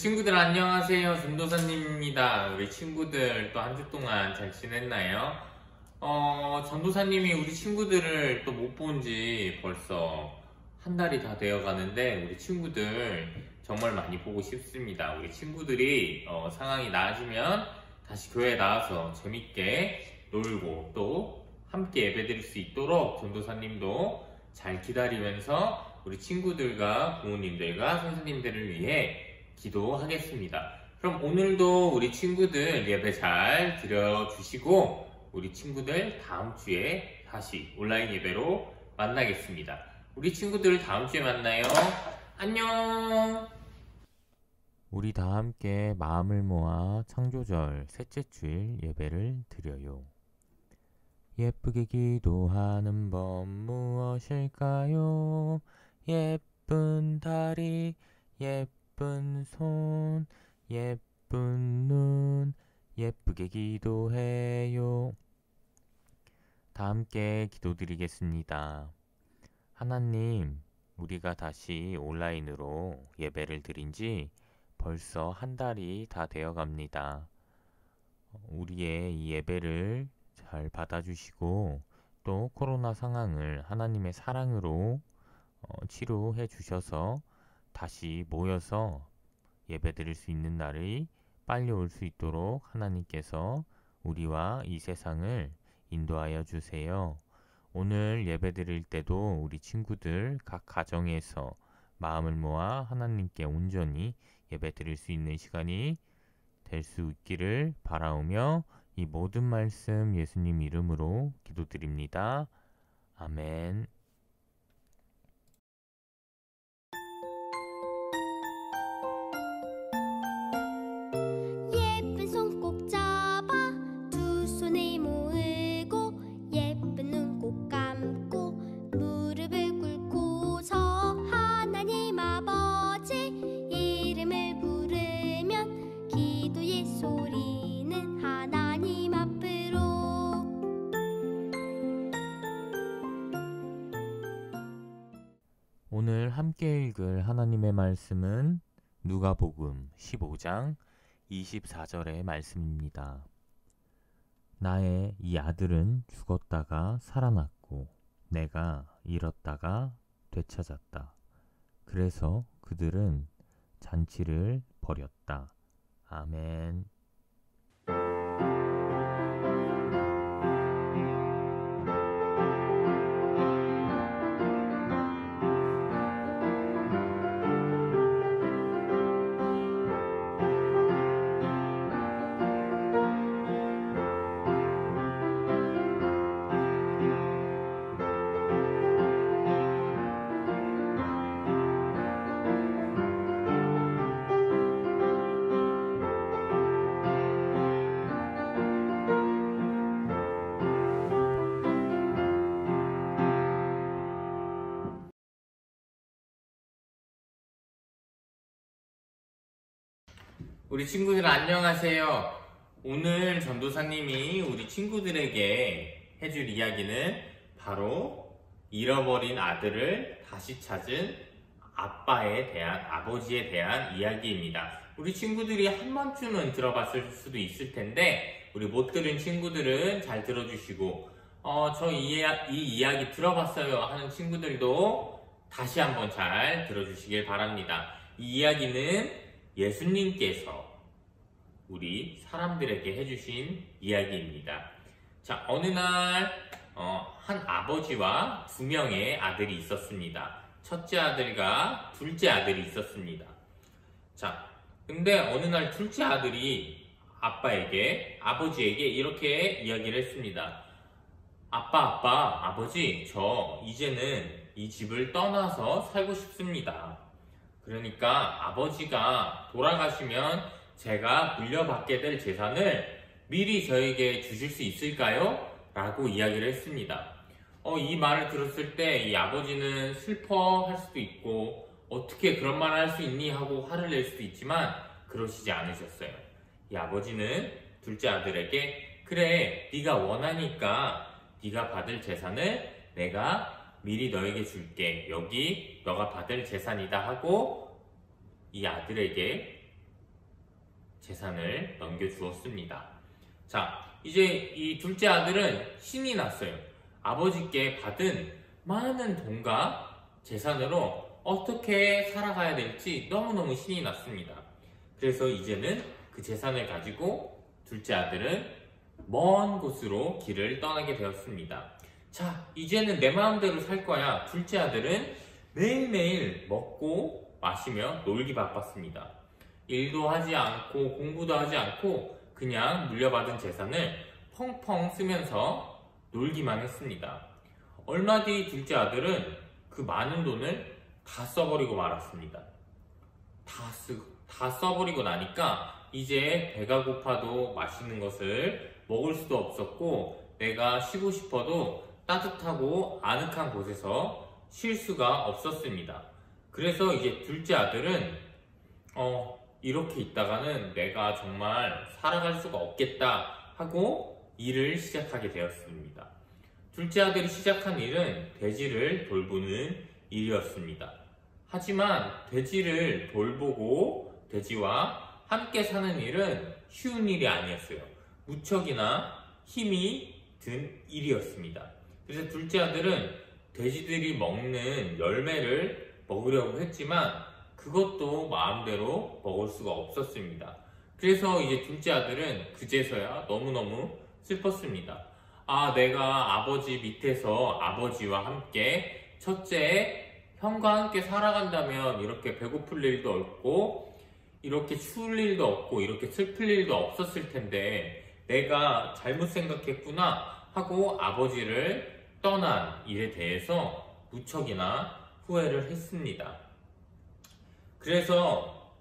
친구들 안녕하세요. 전도사님입니다. 우리 친구들 또 한 주 동안 잘 지냈나요? 전도사님이 우리 친구들을 또 못 본지 벌써 한 달이 다 되어 가는데 우리 친구들 정말 많이 보고 싶습니다. 우리 친구들이 상황이 나아지면 다시 교회에 나와서 재밌게 놀고 또 함께 예배드릴 수 있도록 전도사님도 잘 기다리면서 우리 친구들과 부모님들과 선생님들을 위해 기도하겠습니다. 그럼 오늘도 우리 친구들 예배 잘 드려주시고 우리 친구들 다음 주에 다시 온라인 예배로 만나겠습니다. 우리 친구들 다음 주에 만나요. 안녕. 우리 다 함께 마음을 모아 창조절 셋째 주일 예배를 드려요. 예쁘게 기도하는 법 무엇일까요? 예쁜 다리, 예쁜 손, 예쁜 눈, 예쁘게 기도해요. 다 함께 기도드리겠습니다. 하나님, 우리가 다시 온라인으로 예배를 드린 지 벌써 한 달이 다 되어 갑니다. 우리의 이 예배를 잘 받아주시고 또 코로나 상황을 하나님의 사랑으로 치료해 주셔서 다시 모여서 예배 드릴 수 있는 날이 빨리 올 수 있도록 하나님께서 우리와 이 세상을 인도하여 주세요. 오늘 예배 드릴 때도 우리 친구들 각 가정에서 마음을 모아 하나님께 온전히 예배 드릴 수 있는 시간이 될 수 있기를 바라오며 이 모든 말씀 예수님 이름으로 기도드립니다. 아멘. 예쁜 손 꼭 잡아 두 손에 모으고 예쁜 눈 꼭 감고 무릎을 꿇고서 하나님 아버지 이름을 부르면 기도의 소리는 하나님 앞으로. 오늘 함께 읽을 하나님의 말씀은 누가복음 15장 24절의 말씀입니다. 나의 이 아들은 죽었다가 살아났고 내가 잃었다가 되찾았다. 그래서 그들은 잔치를 벌였다. 아멘. 우리 친구들 안녕하세요. 오늘 전도사님이 우리 친구들에게 해줄 이야기는 바로 잃어버린 아들을 다시 찾은 아버지에 대한 이야기입니다. 우리 친구들이 한 번쯤은 들어봤을 수도 있을 텐데 우리 못 들은 친구들은 잘 들어주시고 저 이 이야기 들어봤어요 하는 친구들도 다시 한번 잘 들어주시길 바랍니다. 이 이야기는 예수님께서 우리 사람들에게 해주신 이야기입니다. 자, 어느 날 한 아버지와 두 명의 아들이 있었습니다. 첫째 아들과 둘째 아들이 있었습니다. 자, 근데 어느 날 둘째 아들이 아버지에게 이렇게 이야기를 했습니다. 아버지, 저 이제는 이 집을 떠나서 살고 싶습니다. 그러니까 아버지가 돌아가시면 제가 물려받게 될 재산을 미리 저에게 주실 수 있을까요? 라고 이야기를 했습니다. 이 말을 들었을 때 이 아버지는 슬퍼할 수도 있고 어떻게 그런 말을 할 수 있니? 하고 화를 낼 수도 있지만 그러시지 않으셨어요. 이 아버지는 둘째 아들에게 그래, 네가 원하니까 네가 받을 재산을 내가 미리 너에게 줄게. 여기 너가 받을 재산이다 하고 이 아들에게 재산을 넘겨주었습니다. 자, 이제 이 둘째 아들은 신이 났어요. 아버지께 받은 많은 돈과 재산으로 어떻게 살아가야 될지 너무너무 신이 났습니다. 그래서 이제는 그 재산을 가지고 둘째 아들은 먼 곳으로 길을 떠나게 되었습니다. 자, 이제는 내 마음대로 살 거야. 둘째 아들은 매일매일 먹고 마시며 놀기 바빴습니다. 일도 하지 않고 공부도 하지 않고 그냥 물려받은 재산을 펑펑 쓰면서 놀기만 했습니다. 얼마 뒤 둘째 아들은 그 많은 돈을 다 써버리고 말았습니다. 다 써버리고 나니까 이제 배가 고파도 맛있는 것을 먹을 수도 없었고 내가 쉬고 싶어도 따뜻하고 아늑한 곳에서 쉴 수가 없었습니다. 그래서 이제 둘째 아들은 이렇게 있다가는 내가 정말 살아갈 수가 없겠다 하고 일을 시작하게 되었습니다. 둘째 아들이 시작한 일은 돼지를 돌보는 일이었습니다. 하지만 돼지를 돌보고 돼지와 함께 사는 일은 쉬운 일이 아니었어요. 무척이나 힘이 든 일이었습니다. 그래서 둘째 아들은 돼지들이 먹는 열매를 먹으려고 했지만 그것도 마음대로 먹을 수가 없었습니다. 그래서 이제 둘째 아들은 그제서야 너무너무 슬펐습니다. 아, 내가 아버지 밑에서 아버지와 함께 첫째 형과 함께 살아간다면 이렇게 배고플 일도 없고 이렇게 추울 일도 없고 이렇게 슬플 일도 없었을 텐데 내가 잘못 생각했구나 하고 아버지를 떠난 일에 대해서 무척이나 후회를 했습니다. 그래서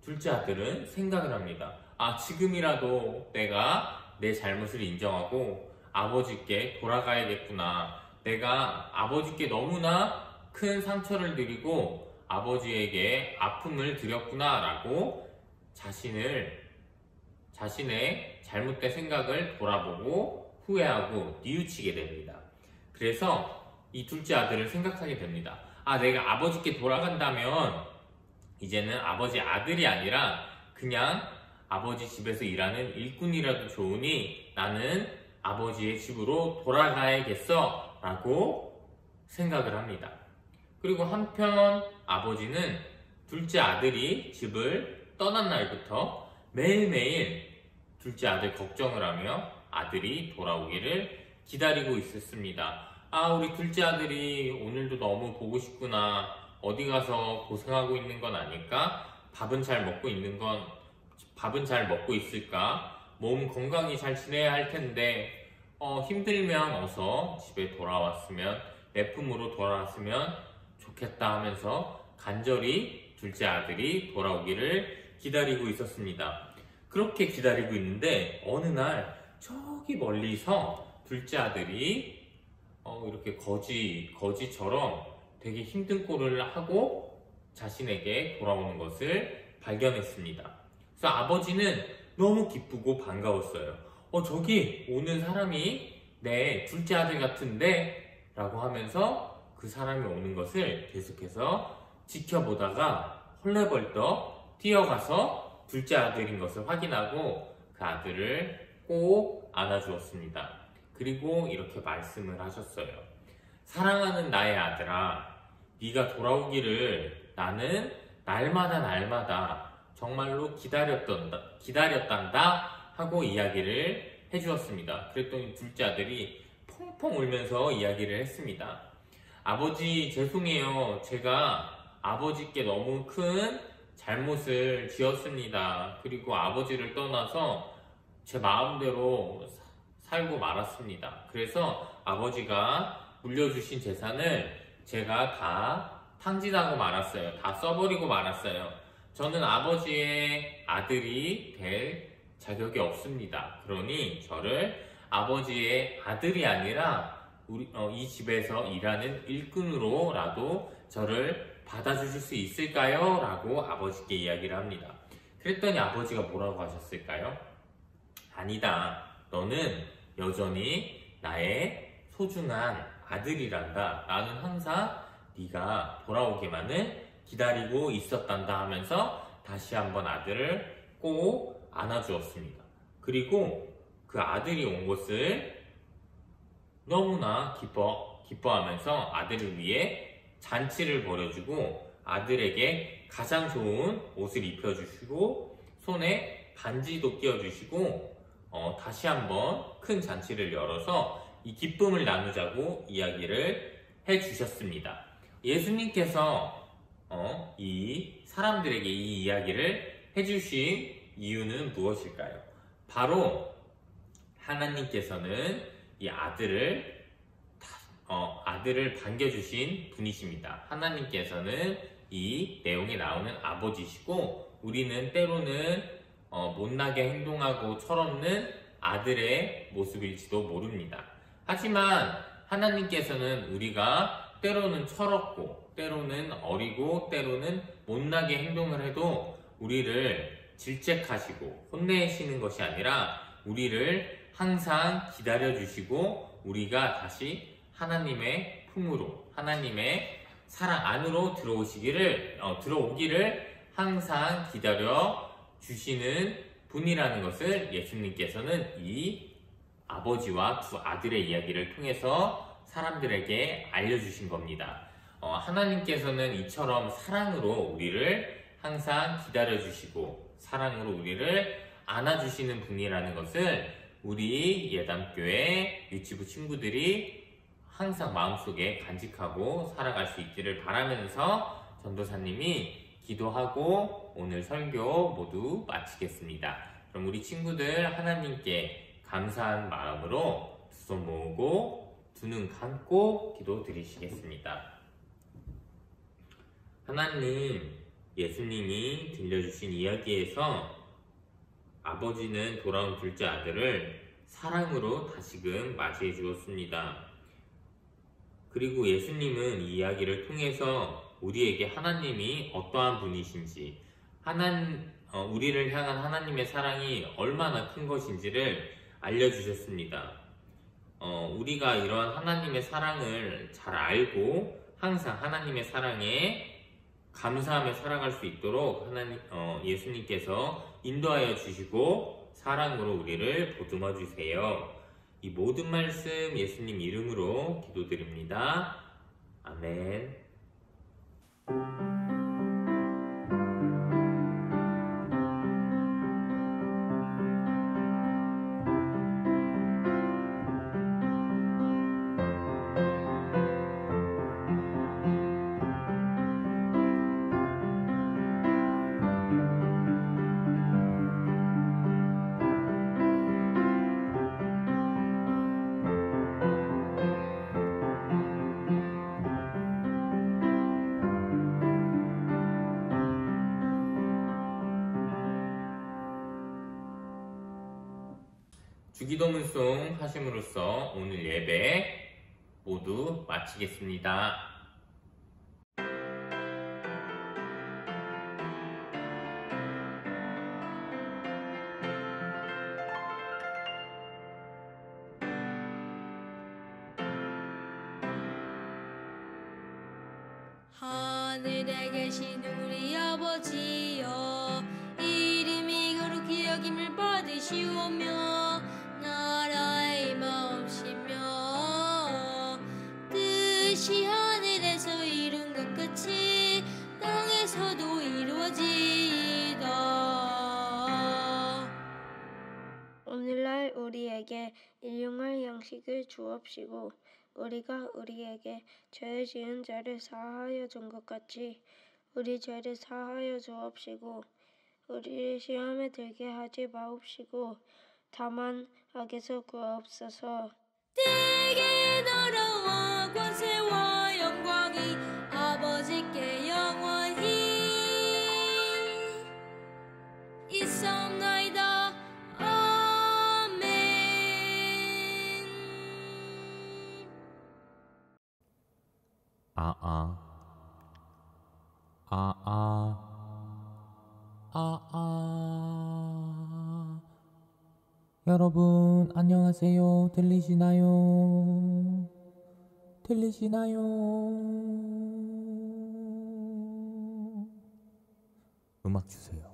둘째 아들은 생각을 합니다. 아, 지금이라도 내가 내 잘못을 인정하고 아버지께 돌아가야겠구나. 내가 아버지께 너무나 큰 상처를 드리고 아버지에게 아픔을 드렸구나 라고 자신의 잘못된 생각을 돌아보고 후회하고 뉘우치게 됩니다. 그래서 이 둘째 아들을 생각하게 됩니다. 아, 내가 아버지께 돌아간다면 이제는 아버지 아들이 아니라 그냥 아버지 집에서 일하는 일꾼이라도 좋으니 나는 아버지의 집으로 돌아가야겠어 라고 생각을 합니다. 그리고 한편 아버지는 둘째 아들이 집을 떠난 날부터 매일매일 둘째 아들 걱정을 하며 아들이 돌아오기를 기다리고 있었습니다. 아, 우리 둘째 아들이 오늘도 너무 보고 싶구나. 어디 가서 고생하고 있는 건 아닐까? 밥은 잘 먹고 있을까? 몸 건강히 잘 지내야 할 텐데 힘들면 어서 집에 돌아왔으면 내 품으로 돌아왔으면 좋겠다 하면서 간절히 둘째 아들이 돌아오기를 기다리고 있었습니다. 그렇게 기다리고 있는데 어느 날 저기 멀리서 둘째 아들이 이렇게 거지처럼 되게 힘든 꼴을 하고 자신에게 돌아오는 것을 발견했습니다. 그래서 아버지는 너무 기쁘고 반가웠어요. 저기 오는 사람이 내 둘째 아들 같은데? 라고 하면서 그 사람이 오는 것을 계속해서 지켜보다가 헐레벌떡 뛰어가서 둘째 아들인 것을 확인하고 그 아들을 꼭 안아주었습니다. 그리고 이렇게 말씀을 하셨어요. 사랑하는 나의 아들아, 네가 돌아오기를 나는 날마다 정말로 기다렸단다 하고 이야기를 해주었습니다. 그랬더니 둘째 아들이 펑펑 울면서 이야기를 했습니다. 아버지, 죄송해요. 제가 아버지께 너무 큰 잘못을 지었습니다. 그리고 아버지를 떠나서 제 마음대로 살고 말았습니다. 그래서 아버지가 물려주신 재산을 제가 다 탕진하고 말았어요. 다 써버리고 말았어요. 저는 아버지의 아들이 될 자격이 없습니다. 그러니 저를 아버지의 아들이 아니라 이 집에서 일하는 일꾼으로라도 저를 받아주실 수 있을까요? 라고 아버지께 이야기를 합니다. 그랬더니 아버지가 뭐라고 하셨을까요? 아니다. 너는 여전히 나의 소중한 아들이란다. 나는 항상 네가 돌아오기만을 기다리고 있었단다 하면서 다시 한번 아들을 꼭 안아주었습니다. 그리고 그 아들이 온 것을 너무나 기뻐하면서 아들을 위해 잔치를 벌여주고 아들에게 가장 좋은 옷을 입혀주시고 손에 반지도 끼워주시고 다시 한번 큰 잔치를 열어서 이 기쁨을 나누자고 이야기를 해주셨습니다. 예수님께서 이 사람들에게 이 이야기를 해주신 이유는 무엇일까요? 바로 하나님께서는 이 아들을 반겨주신 분이십니다. 하나님께서는 이 내용에 나오는 아버지시고 우리는 때로는 못나게 행동하고 철없는 아들의 모습일지도 모릅니다. 하지만 하나님께서는 우리가 때로는 철없고 때로는 어리고 때로는 못나게 행동을 해도 우리를 질책하시고 혼내시는 것이 아니라 우리를 항상 기다려주시고 우리가 다시 하나님의 품으로 하나님의 사랑 안으로 들어오기를 항상 기다려 주시는 분이라는 것을 예수님께서는 이 아버지와 두 아들의 이야기를 통해서 사람들에게 알려주신 겁니다. 하나님께서는 이처럼 사랑으로 우리를 항상 기다려주시고 사랑으로 우리를 안아주시는 분이라는 것을 우리 예담교회 유치부 친구들이 항상 마음속에 간직하고 살아갈 수 있기를 바라면서 전도사님이 기도하고 오늘 설교 모두 마치겠습니다. 그럼 우리 친구들 하나님께 감사한 마음으로 두 손 모으고 두 눈 감고 기도 드리시겠습니다. 하나님, 예수님이 들려주신 이야기에서 아버지는 돌아온 둘째 아들을 사랑으로 다시금 맞이해 주었습니다. 그리고 예수님은 이 이야기를 통해서 우리에게 하나님이 어떠한 분이신지, 우리를 향한 하나님의 사랑이 얼마나 큰 것인지를 알려주셨습니다. 우리가 이러한 하나님의 사랑을 잘 알고 항상 하나님의 사랑에 감사하며 살아갈 수 있도록 예수님께서 인도하여 주시고 사랑으로 우리를 보듬어 주세요. 이 모든 말씀 예수님 이름으로 기도드립니다. 아멘. 주기도문송 하심으로써 오늘 예배 모두 마치겠습니다. 하늘에 계신 우리 아버지여, 이름이 거룩히 여김을 받으시오며 나라의 마음이시며 뜻이 하늘에서 이룬 것 같이 땅에서도 이루어지이다. 오늘날 우리에게 일용할 양식을 주옵시고 우리가 우리에게 죄 지은 자를 사하여 준 것 같이 우리 죄를 사하여 주옵시고 우리를 시험에 들게 하지 마옵시고 다만 악에서 구하옵소서. 대개 나라와 권세와 영광이 아버지께 영원히 있사옵나이다. 아멘. 여러분 안녕하세요. 들리시나요? 음악 주세요.